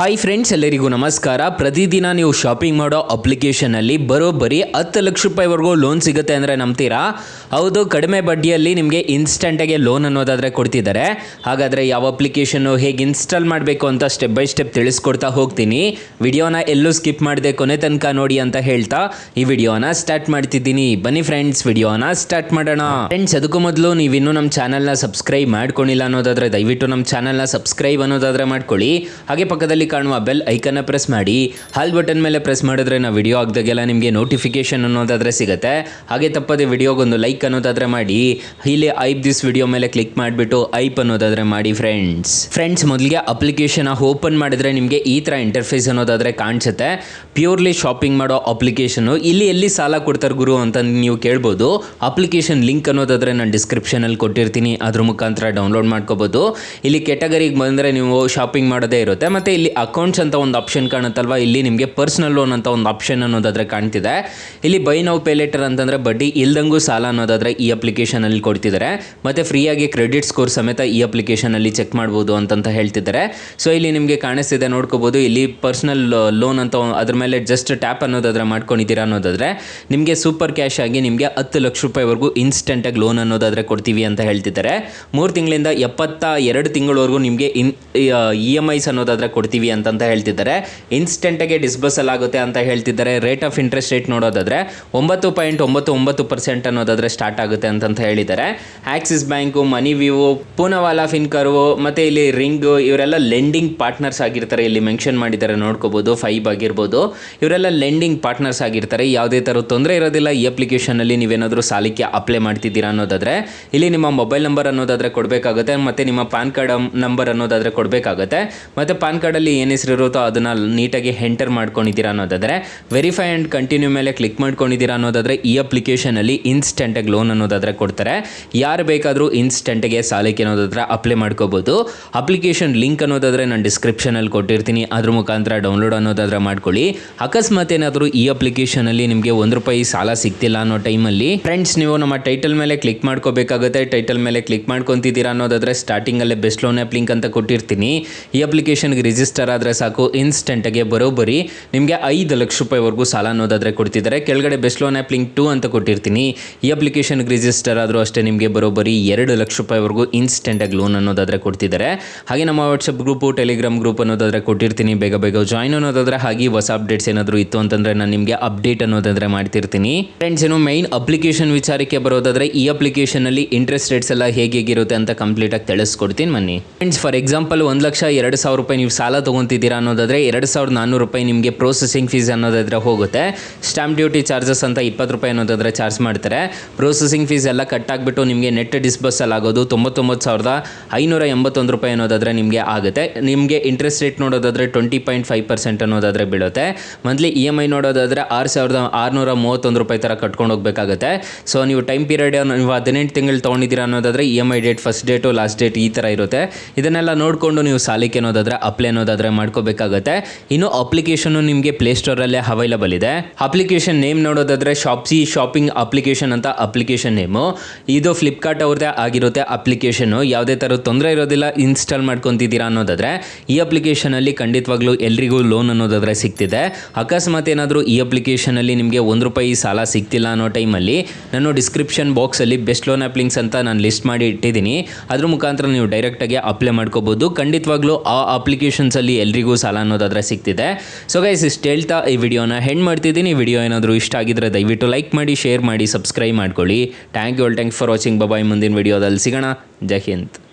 Hi friends, ಎಲ್ಲರಿಗೂ ನಮಸ್ಕಾರ. ಪ್ರತಿದಿನ ನೀವು ಶಾಪಿಂಗ್ ಮಾಡೋ ಅಪ್ಲಿಕೇಶನಲ್ಲಿ ಬರೋಬ್ಬರಿ 10 ಲಕ್ಷ ರೂಪಾಯಿವರೆಗೂ ಲೋನ್ ಸಿಗುತ್ತೆ ಅಂದರೆ ನಂಬ್ತೀರಾ? ಹೌದು, ಕಡಿಮೆ ಬಡ್ಡಿಯಲ್ಲಿ ನಿಮಗೆ ಇನ್ಸ್ಟೆಂಟಾಗಿ ಲೋನ್ ಅನ್ನೋದಾದರೆ ಕೊಡ್ತಿದ್ದಾರೆ. ಹಾಗಾದರೆ ಯಾವ ಅಪ್ಲಿಕೇಶನ್ನು ಹೇಗೆ ಇನ್ಸ್ಟಾಲ್ ಮಾಡಬೇಕು ಅಂತ ಸ್ಟೆಪ್ ಬೈ ಸ್ಟೆಪ್ ತಿಳಿಸ್ಕೊಡ್ತಾ ಹೋಗ್ತೀನಿ. ವಿಡಿಯೋನ ಎಲ್ಲೂ ಸ್ಕಿಪ್ ಮಾಡದೆ ಕೊನೆ ತನಕ ನೋಡಿ ಅಂತ ಹೇಳ್ತಾ ಈ ವಿಡಿಯೋನ ಸ್ಟಾರ್ಟ್ ಮಾಡ್ತಿದ್ದೀನಿ. ಬನ್ನಿ ಫ್ರೆಂಡ್ಸ್, ವಿಡಿಯೋನ ಸ್ಟಾರ್ಟ್ ಮಾಡೋಣ. ಫ್ರೆಂಡ್ಸ್, ಅದಕ್ಕೂ ಮೊದಲು ನೀವಿನ್ನೂ ನಮ್ಮ ಚಾನಲ್ನ ಸಬ್ಸ್ಕ್ರೈಬ್ ಮಾಡ್ಕೊಂಡಿಲ್ಲ ಅನ್ನೋದಾದರೆ ದಯವಿಟ್ಟು ನಮ್ಮ ಚಾನಲ್ನ ಸಬ್ಸ್ಕ್ರೈಬ್ ಅನ್ನೋದಾದರೆ ಮಾಡ್ಕೊಳ್ಳಿ. ಹಾಗೆ ಪಕ್ಕದಲ್ಲಿ ಕಾಣುವ ಬೆಲ್ ಐಕನ್ನ ಪ್ರೆಸ್ ಮಾಡಿ. ಹಾಲ್ ಬಟನ್ ಮೇಲೆ ಪ್ರೆಸ್ ಮಾಡಿದ್ರೆ ನಾವು ವಿಡಿಯೋ ಹಾಕಿದಾಗೆಲ್ಲ ನಿಮಗೆ ನೋಟಿಫಿಕೇಶನ್ ಅನ್ನೋದಾದರೆ ಸಿಗುತ್ತೆ. ಹಾಗೆ ತಪ್ಪದೆ ವಿಡಿಯೋಗೊಂದು ಲೈಕ್ ಅನ್ನೋದಾದರೆ ಮಾಡಿ. ಇಲ್ಲಿ ಐಪ್ ದಿಸ್ ವಿಡಿಯೋ ಮೇಲೆ ಕ್ಲಿಕ್ ಮಾಡಿಬಿಟ್ಟು ಐಪ್ ಅನ್ನೋದಾದರೆ ಮಾಡಿ. ಫ್ರೆಂಡ್ಸ್ ಮೊದಲಿಗೆ ಅಪ್ಲಿಕೇಶನ್ ಓಪನ್ ಮಾಡಿದ್ರೆ ನಿಮಗೆ ಈ ಥರ ಇಂಟರ್ಫೇಸ್ ಅನ್ನೋದಾದರೆ ಕಾಣಿಸುತ್ತೆ. ಪ್ಯೂರ್ಲಿ ಶಾಪಿಂಗ್ ಮಾಡೋ ಅಪ್ಲಿಕೇಶನು. ಇಲ್ಲಿ ಎಲ್ಲಿ ಸಾಲ ಕೊಡ್ತಾರೆ ಗುರು ಅಂತ ನೀವು ಕೇಳ್ಬೋದು. ಅಪ್ಲಿಕೇಶನ್ ಲಿಂಕ್ ಅನ್ನೋದಾದರೆ ನಾನು ಡಿಸ್ಕ್ರಿಪ್ಷನಲ್ಲಿ ಕೊಟ್ಟಿರ್ತೀನಿ, ಅದ್ರ ಮುಖಾಂತರ ಡೌನ್ಲೋಡ್ ಮಾಡ್ಕೋಬೋದು. ಇಲ್ಲಿ ಕೆಟಗರಿಗೆ ಬಂದರೆ ನೀವು ಶಾಪಿಂಗ್ ಮಾಡೋದೇ ಇರುತ್ತೆ. ಮತ್ತು ಇಲ್ಲಿ ಅಕೌಂಟ್ಸ್ ಅಂತ ಒಂದು ಆಪ್ಷನ್ ಕಾಣುತ್ತಲ್ವ, ಇಲ್ಲಿ ನಿಮಗೆ ಪರ್ಸನಲ್ ಲೋನ್ ಅಂತ ಒಂದು ಆಪ್ಷನ್ ಅನ್ನೋದಾದರೆ ಕಾಣ್ತಿದೆ. ಇಲ್ಲಿ ಬೈ ನೌ ಪೇ ಲೇಟರ್ ಅಂತಂದರೆ ಬಡ್ಡಿ ಇಲ್ದಂಗೂ ಸಾಲ ಅನ್ನೋದಾದರೆ ಈ ಅಪ್ಲಿಕೇಶನಲ್ಲಿ ಕೊಡ್ತಿದ್ದಾರೆ. ಮತ್ತು ಫ್ರೀಯಾಗಿ ಕ್ರೆಡಿಟ್ ಸ್ಕೋರ್ ಸಮೇತ ಈ ಅಪ್ಲಿಕೇಶನಲ್ಲಿ ಚೆಕ್ ಮಾಡ್ಬೋದು ಅಂತ ಹೇಳ್ತಿದ್ದಾರೆ. ಸೊ ಇಲ್ಲಿ ನಿಮಗೆ ಕಾಣಿಸ್ತಿದೆ, ನೋಡ್ಕೋಬೋದು. ಇಲ್ಲಿ ಪರ್ಸನಲ್ ಲೋನ್ ಅಂತ ಅದ್ರ ಮೇಲೆ ಜಸ್ಟ್ ಟ್ಯಾಪ್ ಅನ್ನೋದಾದರೆ ಮಾಡ್ಕೊಂಡಿದ್ದೀರಾ ಅನ್ನೋದಾದರೆ ನಿಮಗೆ ಸೂಪರ್ ಕ್ಯಾಶ್ ಆಗಿ ನಿಮಗೆ 10 ಲಕ್ಷ ರೂಪಾಯಿವರೆಗೂ ಇನ್ಸ್ಟೆಂಟಾಗಿ ಲೋನ್ ಅನ್ನೋದಾದರೆ ಕೊಡ್ತೀವಿ ಅಂತ ಹೇಳ್ತಿದ್ದಾರೆ. 3 ತಿಂಗಳಿಂದ 72 ತಿಂಗಳವರೆಗೂ ನಿಮಗೆ EMIs ಅನ್ನೋದಾದರೆ ಕೊಡ್ತೀವಿ ಅಂತ ಹೇಳ್ತಿದ್ದಾರೆ. ಇನ್ಸ್ಟೆಂಟಾಗಿ ಡಿಸ್ಬರ್ಸಲ್ ಆಗುತ್ತೆ ಅಂತ ಹೇಳ್ತಿದ್ದಾರೆ. ರೇಟ್ ಆಫ್ ಇಂಟ್ರೆಸ್ಟ್ ರೇಟ್ ನೋಡೋದಾದರೆ 9.99% ಅನ್ನೋದಾದರೆ ಸ್ಟಾರ್ಟ್ ಆಗುತ್ತೆ ಅಂತ ಹೇಳಿದ್ದಾರೆ. ಆಕ್ಸಿಸ್ ಬ್ಯಾಂಕು, ಮನಿ ವಿವೋ, ಪೂನಾವಾಲಾ ಫಿನ್ಕರ್ವೋ ಮತ್ತು ಇಲ್ಲಿ ರಿಂಗ್, ಇವರೆಲ್ಲ ಲೆಂಡಿಂಗ್ ಪಾರ್ಟ್ನರ್ಸ್ ಆಗಿರ್ತಾರೆ. ಇಲ್ಲಿ ಮೆನ್ಷನ್ ಮಾಡಿದ್ದಾರೆ, ನೋಡ್ಕೋಬೋದು. ಫೈಬ್ ಆಗಿರ್ಬೋದು, ಇವರೆಲ್ಲ ಲೆಂಡಿಂಗ್ ಪಾರ್ಟ್ನರ್ಸ್ ಆಗಿರ್ತಾರೆ. ಯಾವುದೇ ಥರ ತೊಂದರೆ ಇರೋದಿಲ್ಲ. ಈ ಅಪ್ಲಿಕೇಶನಲ್ಲಿ ನೀವೇನಾದರೂ ಸಾಲಕ್ಕೆ ಅಪ್ಲೈ ಮಾಡ್ತಿದ್ದೀರಾ ಅನ್ನೋದಾದರೆ ಇಲ್ಲಿ ನಿಮ್ಮ ಮೊಬೈಲ್ ನಂಬರ್ ಅನ್ನೋದಾದರೆ ಕೊಡಬೇಕಾಗುತ್ತೆ. ಮತ್ತು ನಿಮ್ಮ ಪಾನ್ ಕಾರ್ಡ್ ನಂಬರ್ ಅನ್ನೋದಾದರೆ ಕೊಡಬೇಕಾಗುತ್ತೆ. ಮತ್ತು ಪಾನ್ ಕಾರ್ಡಲ್ಲಿ ಏನು ಹೆಸರು ಇರುತ್ತೋ ಅದನ್ನು ನೀಟಾಗಿ ಎಂಟರ್ ಮಾಡ್ಕೊಂಡಿದ್ದೀರಾ ಅನ್ನೋದಾದರೆ ವೆರಿಫೈ ಆ್ಯಂಡ್ ಕಂಟಿನ್ಯೂ ಮೇಲೆ ಕ್ಲಿಕ್ ಮಾಡ್ಕೊಂಡಿದ್ದೀರಾ ಅನ್ನೋದಾದರೆ ಈ ಅಪ್ಲಿಕೇಶನಲ್ಲಿ ಇನ್ಸ್ಟೆಂಟಾಗಿ ಲೋನ್ ಅನ್ನೋದಾದರೆ ಕೊಡ್ತಾರೆ. ಯಾರು ಬೇಕಾದರೂ ಇನ್ಸ್ಟೆಂಟಾಗಿ ಸಾಲಕ್ಕೆ ಅನ್ನೋದಾದರೆ ಅಪ್ಲೈ ಮಾಡ್ಕೋಬೋದು. ಅಪ್ಲಿಕೇಶನ್ ಲಿಂಕ್ ಅನ್ನೋದಾದರೆ ನಾನು ಡಿಸ್ಕ್ರಿಪ್ಷನಲ್ಲಿ ಕೊಟ್ಟಿರ್ತೀನಿ, ಅದ್ರ ಮುಖಾಂತರ ಡೌನ್ಲೋಡ್ ಅನ್ನೋದಾದರೆ ಮಾಡ್ಕೊಳ್ಳಿ. ಅಕಸ್ಮಾತ್ ಏನಾದರೂ ಈ ಅಪ್ಲಿಕೇಶನಲ್ಲಿ ನಿಮಗೆ ₹1 ಸಾಲ ಸಿಗ್ತಿಲ್ಲ ಅನ್ನೋ ಟೈಮಲ್ಲಿ ಫ್ರೆಂಡ್ಸ್, ನೀವು ನಮ್ಮ ಟೈಟಲ್ ಮೇಲೆ ಕ್ಲಿಕ್ ಮಾಡ್ಕೋಬೇಕಾಗುತ್ತೆ. ಟೈಟಲ್ ಮೇಲೆ ಕ್ಲಿಕ್ ಮಾಡ್ಕೊತಿದ್ದೀರಾ ಅನ್ನೋದಾದರೆ ಸ್ಟಾರ್ಟಿಂಗಲ್ಲೇ ಬೆಸ್ಟ್ ಲೋನ್ ಆ್ಯಪ್ ಲಿಂಕ್ ಅಂತ ಕೊಟ್ಟಿರ್ತೀನಿ. ಈ ಅಪ್ಲಿಕೇಶನ್ಗೆ ರಿಜಿಸ್ಟರ್ ಆದರೆ ಸಾಕು, ಇನ್ಸ್ಟೆಂಟಾಗಿ ಬರೋಬ್ಬರಿ ನಿಮಗೆ 5 ಲಕ್ಷ ರೂಪಾಯಿವರೆಗೂ ಸಾಲ ಅನ್ನೋದಾದರೆ ಕೊಡ್ತಿದ್ದಾರೆ. ಕೆಳಗಡೆ ಬೆಸ್ಟ್ ಲೋನ್ ಆ್ಯಪ್ ಲಿಂಕ್ 2 ಅಂತ ಕೊಟ್ಟಿರ್ತೀನಿ. ಈ ಅಪ್ಲಿಕೇಶನ್ಗೆ ರಿಜಿಸ್ಟರ್ ಆದರೂ ಅಷ್ಟೇ ನಿಮಗೆ ಬರೋಬ್ಬರಿ 2 ಲಕ್ಷ ರೂಪಾಯಿವರೆಗೂ ಇನ್ಸ್ಟೆಂಟಾಗಿ ಲೋನ್ ಅನ್ನೋದಾದರೆ ಕೊಡ್ತಿದ್ದಾರೆ. ಹಾಗೆ ನಮ್ಮ ವಾಟ್ಸಪ್ ಗ್ರೂಪು, ಟೆಲಿಗ್ರಾಮ್ ಗ್ರೂಪ್ ಅನ್ನೋದಾದರೆ ಕೊಟ್ಟಿರ್ತೀನಿ. ಬೇಗ ಜಾಯ್ನ್ ಅನ್ನೋದಾದರೆ, ಹಾಗೆ ಹೊಸ ಅಪ್ಡೇಟ್ಸ್ ಏನಾದರೂ ಇತ್ತು ಅಂತಂದರೆ ನಾನು ನಿಮಗೆ ಅಪ್ಡೇಟ್ ಅನ್ನೋದಾದರೆ ಮಾಡ್ತಿರ್ತೀನಿ. ಫ್ರೆಂಡ್ಸ್, ಏನು ಮೈನ್ ಅಪ್ಲಿಕೇಶನ್ ವಿಚಾರಕ್ಕೆ ಬರೋದಾದರೆ ಈ ಅಪ್ಲಿಕೇಶನಲ್ಲಿ ಇಂಟ್ರೆಸ್ಟ್ ರೇಟ್ಸ್ ಎಲ್ಲ ಹೇಗಿರುತ್ತೆ ಅಂತ ಕಂಪ್ಲೀಟಾಗಿ ತಿಳಿಸ್ಕೊಡ್ತೀನಿ ಬನ್ನಿ. ಫ್ರೆಂಡ್ಸ್, ಫಾರ್ ಎಕ್ಸಾಂಪಲ್ 1,02,000 ರೂಪಾಯಿ ನೀವು ಸಾಲ ತೊಗೊತಿದ್ದೀರಾ ಅನ್ನೋದಾದರೆ ₹2,400 ನಿಮಗೆ ಪ್ರೊಸೆಸಿಂಗ್ ಫೀಸ್ ಅನ್ನೋದಾದರೆ ಹೋಗುತ್ತೆ. ಸ್ಟಾಂಪ್ ಡ್ಯೂಟಿ ಚಾರ್ಜಸ್ ಅಂತ ₹20 ಅನ್ನೋದಾದರೆ ಚಾರ್ಜ್ ಮಾಡ್ತಾರೆ. ಪ್ರೊಸೆಸಿಂಗ್ ಫೀಸ್ ಎಲ್ಲ ಕಟ್ ಆಗಿಬಿಟ್ಟು ನಿಮಗೆ ನೆಟ್ ಡಿಸ್ಬರ್ಸಲ್ ಆಗೋದು ₹99,581 ಅನ್ನೋದಾದರೆ ನಿಮಗೆ ಆಗುತ್ತೆ. ನಿಮಗೆ ಇಂಟ್ರೆಸ್ಟ್ ರೇಟ್ ನೋಡೋದಾದರೆ 20.5% ಅನ್ನೋದಾದರೆ ಬೀಳುತ್ತೆ. ಮಂತ್ಲಿ EMI ನೋಡೋದಾದರೆ ₹6,631 ಥರ ಕಟ್ಕೊಂಡು ಹೋಗಬೇಕಾಗುತ್ತೆ. ಸೊ ನೀವು ಟೈಮ್ ಪೀರಿಯಡ್ ನೀವು 18 ತಿಂಗಳು ತೊಗೊಂಡಿದ್ದೀರಾ ಅನ್ನೋದಾದರೆ EMI date, first date, last date ಈ ಥರ ಇರುತ್ತೆ. ಇದನ್ನೆಲ್ಲ ನೋಡಿಕೊಂಡು ನೀವು ಸಾಲಕ್ಕೆ ಅನ್ನೋದಾದರೆ ಅಪ್ಲೈ ಅನ್ನೋದಾದರೆ ಮಾಡ್ಕೋಬೇಕಾಗುತ್ತೆ. ಇನ್ನು ಅಪ್ಲಿಕೇಶನ್ ನಿಮಗೆ ಪ್ಲೇಸ್ಟೋರಲ್ಲೇ ಅವೈಲಬಲ್ ಇದೆ. ಅಪ್ಲಿಕೇಶನ್ ನೇಮ್ ನೋಡೋದಾದರೆ ಶಾಪಿಂಗ್ ಅಪ್ಲಿಕೇಶನ್ ಅಂತ ಅಪ್ಲಿಕೇಶನ್ ನೇಮು. ಇದು ಫ್ಲಿಪ್ಕಾರ್ಟ್ ಅವ್ರದ್ದೇ ಆಗಿರುತ್ತೆ ಅಪ್ಲಿಕೇಶನು. ಯಾವುದೇ ಥರ ತೊಂದರೆ ಇರೋದಿಲ್ಲ. ಇನ್ಸ್ಟಾಲ್ ಮಾಡ್ಕೊತಿದ್ದೀರಾ ಅನ್ನೋದಾದರೆ ಈ ಅಪ್ಲಿಕೇಶನಲ್ಲಿ ಖಂಡಿತವಾಗ್ಲೂ ಎಲ್ರಿಗೂ ಲೋನ್ ಅನ್ನೋದಾದರೆ ಸಿಗ್ತಿದೆ. ಅಕಸ್ಮಾತ್ ಏನಾದರೂ ಈ ಅಪ್ಲಿಕೇಶನಲ್ಲಿ ನಿಮಗೆ ₹1 ಸಾಲ ಸಿಗ್ತಿಲ್ಲ ಅನ್ನೋ ಟೈಮಲ್ಲಿ ನಾನು ಡಿಸ್ಕ್ರಿಪ್ಷನ್ ಬಾಕ್ಸಲ್ಲಿ ಬೆಸ್ಟ್ ಲೋನ್ ಆ್ಯಪ್ ಲಿಂಕ್ಸ್ ಅಂತ ನಾನು ಲಿಸ್ಟ್ ಮಾಡಿ ಇಟ್ಟಿದ್ದೀನಿ. ಅದ್ರ ಮುಖಾಂತರ ನೀವು ಡೈರೆಕ್ಟಾಗಿ ಅಪ್ಲೈ ಮಾಡ್ಕೋಬೋದು. ಖಂಡಿತವಾಗ್ಲೂ ಆ ಅಪ್ಲಿಕೇಶನ್ಸಲ್ಲಿ ಎಲ್ರಿಗೂ ಸಾಲ ಅನ್ನೋದಾದರೆ ಸಿಗ್ತಿದೆ. ಸೊ ಗೈಸ್, ಇಷ್ಟು ಹೇಳ್ತಾ ಈ ವಿಡಿಯೋನ ಹೆಂಡ್ ಮಾಡ್ತಿದ್ದೀನಿ. ವಿಡಿಯೋ ಏನಾದರೂ ಇಷ್ಟ ಆಗಿದ್ರೆ ದಯವಿಟ್ಟು ಲೈಕ್ ಮಾಡಿ, ಶೇರ್ ಮಾಡಿ, ಸಬ್ಸ್ಕ್ರೈಬ್ ಮಾಡ್ಕೊಳ್ಳಿ. Thank you for watching. Bye. ಮುಂದಿನ ವಿಡಿಯೋದಲ್ಲಿ ಸಿಗೋಣ. ಜೈ ಹಿಂದ್.